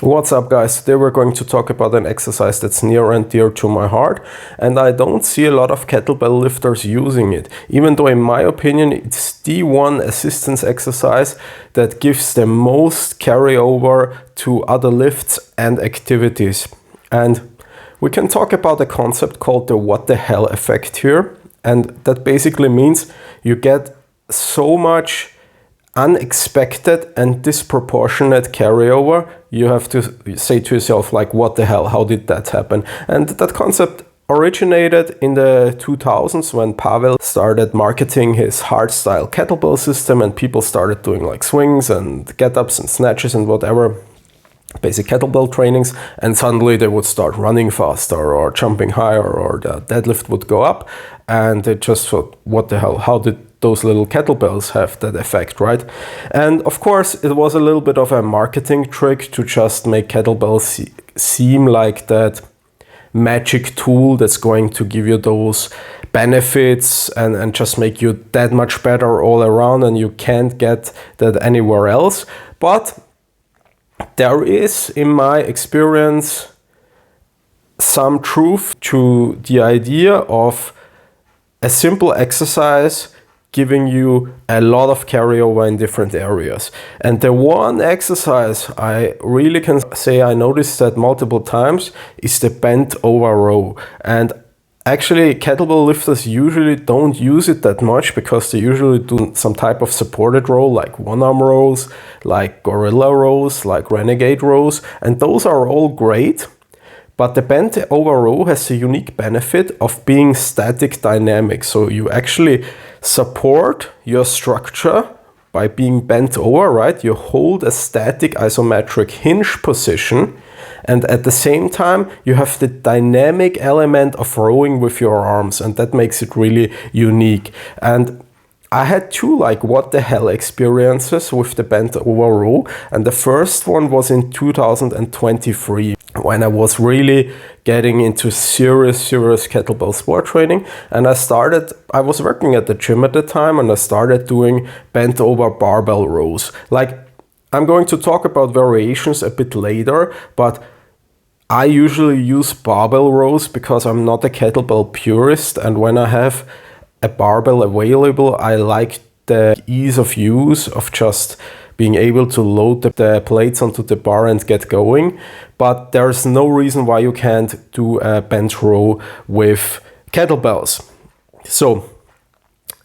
What's up, guys? Today we're going to talk about an exercise that's near and dear to my heart, and I don't see a lot of kettlebell lifters using it, even though in my opinion it's the one assistance exercise that gives the most carryover to other lifts and activities. And we can talk about a concept called the what the hell effect here, and that basically means you get so much unexpected and disproportionate carryover. You have to say to yourself, like, what the hell, how did that happen? And that concept originated in the 2000s when Pavel started marketing his hardstyle kettlebell system, and people started doing like swings and get-ups and snatches and whatever, basic kettlebell trainings, and suddenly they would start running faster or jumping higher, or the deadlift would go up, and they just thought, what the hell, how did those little kettlebells have that effect, right? And of course it was a little bit of a marketing trick to just make kettlebells seem like that magic tool that's going to give you those benefits and just make you that much better all around, and you can't get that anywhere else. But there is, in my experience, some truth to the idea of a simple exercise giving you a lot of carryover in different areas. And the one exercise I really can say I noticed that multiple times is the bent over row. And actually kettlebell lifters usually don't use it that much because they usually do some type of supported row, like one arm rows, like gorilla rows, like renegade rows, and those are all great. But the bent over row has a unique benefit of being static dynamic. So you actually support your structure by being bent over, right? You hold a static isometric hinge position, and at the same time you have the dynamic element of rowing with your arms, and that makes it really unique. And I had two like what the hell experiences with the bent over row, and the first one was in 2023 when I was really getting into serious kettlebell sport training. And I was working at the gym at the time, and I started doing bent over barbell rows. Like, I'm going to talk about variations a bit later, but I usually use barbell rows because I'm not a kettlebell purist, and when I have a barbell available, I like the ease of use of just being able to load the plates onto the bar and get going. But there's no reason why you can't do a bench row with kettlebells. So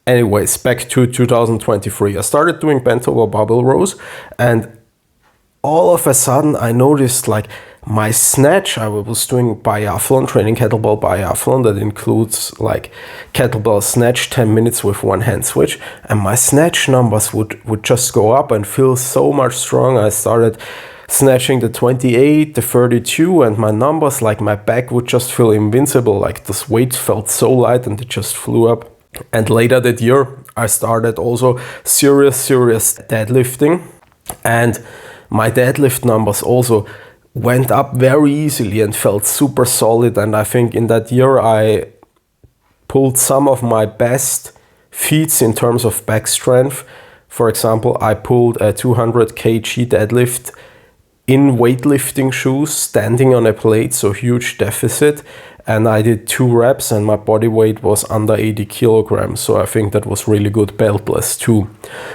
anyways, back to 2023. I started doing bent over barbell rows, and all of a sudden I noticed like my snatch, I was doing biathlon, training kettlebell biathlon, that includes like kettlebell snatch 10 minutes with one hand switch, and my snatch numbers would just go up and feel so much stronger. I started snatching the 28, the 32, and my numbers, like my back would just feel invincible, like this weight felt so light and it just flew up. And later that year I started also serious deadlifting, and my deadlift numbers also went up very easily and felt super solid. And I think in that year I pulled some of my best feats in terms of back strength. For example, I pulled a 200 kg deadlift in weightlifting shoes, standing on a plate, so huge deficit. And I did 2 reps and my body weight was under 80 kilograms. So I think that was really good, beltless too.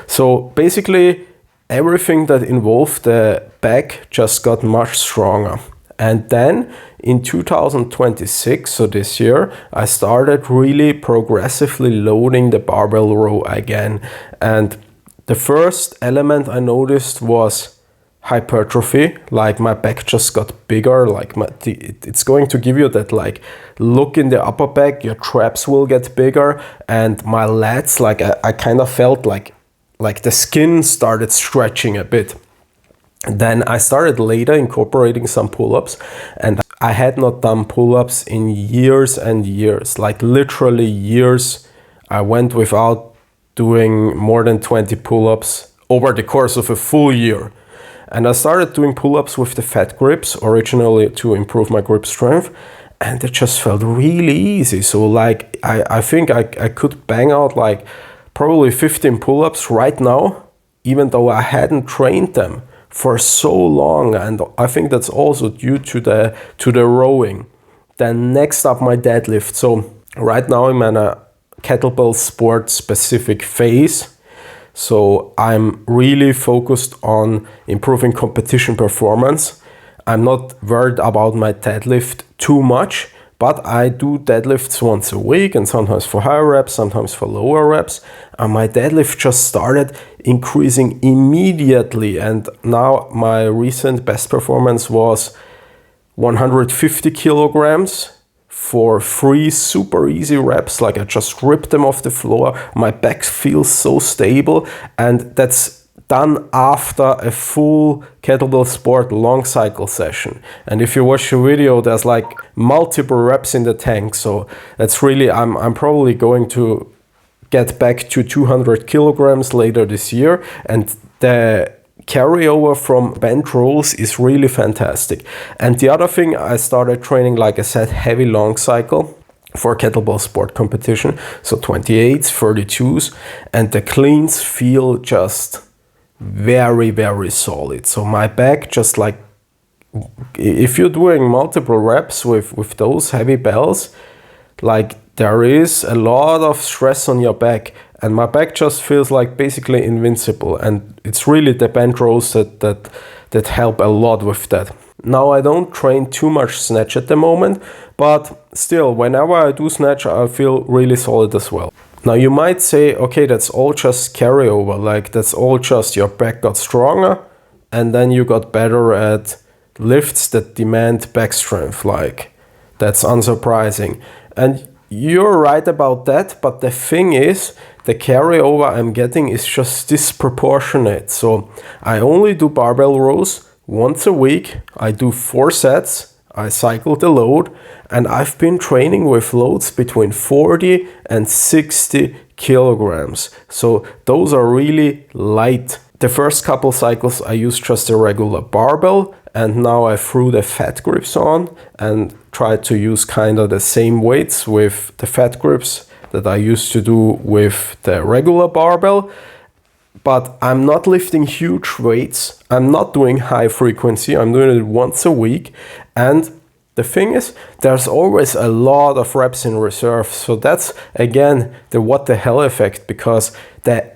So basically everything that involved the back just got much stronger. And then in 2026, so this year, I started really progressively loading the barbell row again. And the first element I noticed was hypertrophy. Like my back just got bigger. Like it's going to give you that like look in the upper back, your traps will get bigger, and my lats, like I kind of felt like the skin started stretching a bit. Then I started later incorporating some pull-ups, and I had not done pull-ups in years and years, like literally years. I went without doing more than 20 pull-ups over the course of a full year. And I started doing pull-ups with the fat grips originally to improve my grip strength, and it just felt really easy. So like I think I could bang out like probably 15 pull-ups right now, even though I hadn't trained them for so long, and I think that's also due to the rowing. Then next up, my deadlift. So right now I'm in a kettlebell sport specific phase. So I'm really focused on improving competition performance. I'm not worried about my deadlift too much, but I do deadlifts once a week, and sometimes for higher reps, sometimes for lower reps. And my deadlift just started increasing immediately. And now my recent best performance was 150 kilograms for 3 super easy reps. Like I just ripped them off the floor. My back feels so stable, and that's done after a full kettlebell sport long cycle session. And if you watch the video, there's like multiple reps in the tank. So that's really, I'm probably going to get back to 200 kilograms later this year. And the carryover from bench rows is really fantastic. And the other thing, I started training, like I said, heavy long cycle for kettlebell sport competition. So 28s, 32s, and the cleans feel just very, very solid. So my back, just like if you're doing multiple reps with those heavy bells, like there is a lot of stress on your back, and my back just feels like basically invincible. And it's really the bench rows that help a lot with that. Now I don't train too much snatch at the moment, but still, whenever I do snatch, I feel really solid as well. Now you might say, okay, that's all just carryover, like that's all just your back got stronger and then you got better at lifts that demand back strength, like that's unsurprising. And you're right about that, but the thing is, the carryover I'm getting is just disproportionate. So I only do barbell rows once a week, I do 4 sets, I cycle the load, and I've been training with loads between 40 and 60 kilograms. So those are really light. The first couple cycles I used just a regular barbell, and now I threw the fat grips on and tried to use kind of the same weights with the fat grips that I used to do with the regular barbell. But I'm not lifting huge weights. I'm not doing high frequency. I'm doing it once a week. And the thing is, there's always a lot of reps in reserve. So that's, again, the what the hell effect, because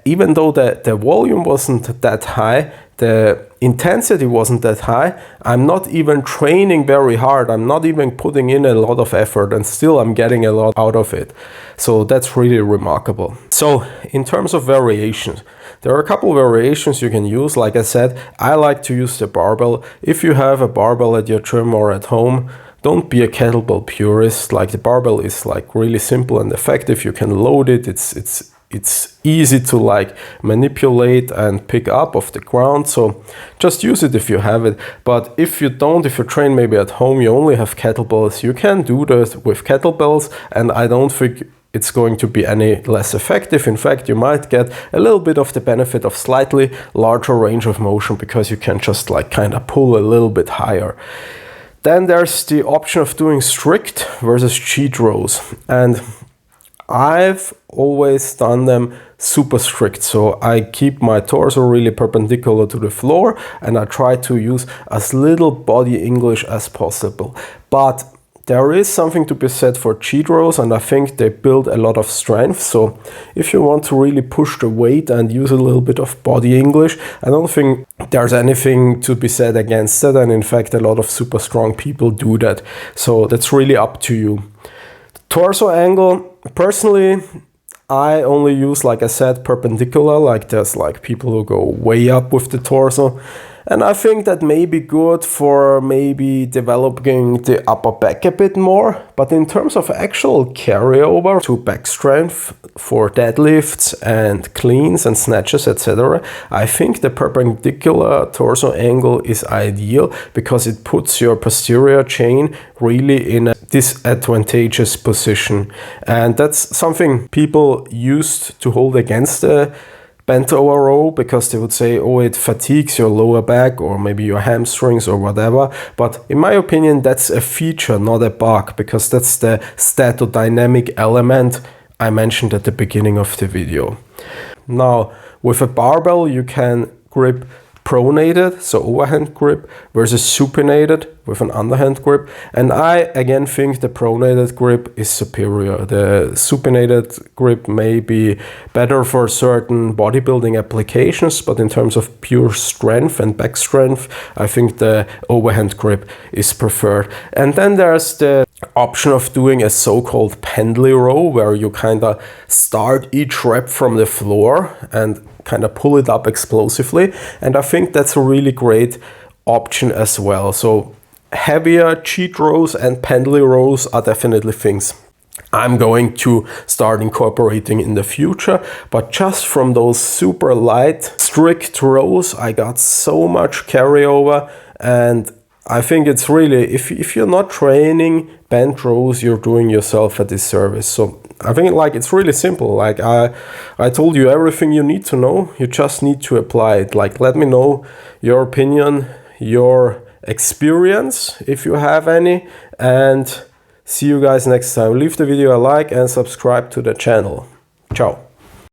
even though the volume wasn't that high, the intensity wasn't that high, I'm not even training very hard. I'm not even putting in a lot of effort, and still I'm getting a lot out of it. So that's really remarkable. So in terms of variations, there are a couple of variations you can use. Like I said, I like to use the barbell. If you have a barbell at your gym or at home, don't be a kettlebell purist. Like the barbell is like really simple and effective. You can load it. It's easy to like manipulate and pick up off the ground. So just use it if you have it. But if you don't, if you train maybe at home, you only have kettlebells, you can do that with kettlebells, and I don't think it's going to be any less effective. In fact, you might get a little bit of the benefit of slightly larger range of motion, because you can just like kind of pull a little bit higher. Then there's the option of doing strict versus cheat rows. And I've always done them super strict. So I keep my torso really perpendicular to the floor, and I try to use as little body English as possible. But there is something to be said for cheat rows, and I think they build a lot of strength. So if you want to really push the weight and use a little bit of body English, I don't think there's anything to be said against that. And in fact, a lot of super strong people do that. So that's really up to you. Torso angle, personally, I only use, like I said, perpendicular. Like there's like people who go way up with the torso. And I think that may be good for maybe developing the upper back a bit more. But in terms of actual carryover to back strength for deadlifts and cleans and snatches, etc., I think the perpendicular torso angle is ideal, because it puts your posterior chain really in a disadvantageous position. And that's something people used to hold against the bent over row, because they would say, oh, it fatigues your lower back or maybe your hamstrings or whatever. But in my opinion, that's a feature, not a bug, because that's the statodynamic element I mentioned at the beginning of the video. Now, with a barbell, you can grip pronated, so overhand grip, versus supinated with an underhand grip. And I again think the pronated grip is superior. The supinated grip may be better for certain bodybuilding applications, but in terms of pure strength and back strength, I think the overhand grip is preferred. And then there's the option of doing a so-called pendlay row, where you kind of start each rep from the floor and kind of pull it up explosively. And I think that's a really great option as well. So heavier cheat rows and pendlay rows are definitely things I'm going to start incorporating in the future. But just from those super light, strict rows, I got so much carryover. And I think it's really, if you're not training bench rows, you're doing yourself a disservice. So I think like it's really simple. Like I told you everything you need to know. You just need to apply it. Like, let me know your opinion, your experience, if you have any, and see you guys next time. Leave the video a like and subscribe to the channel. Ciao.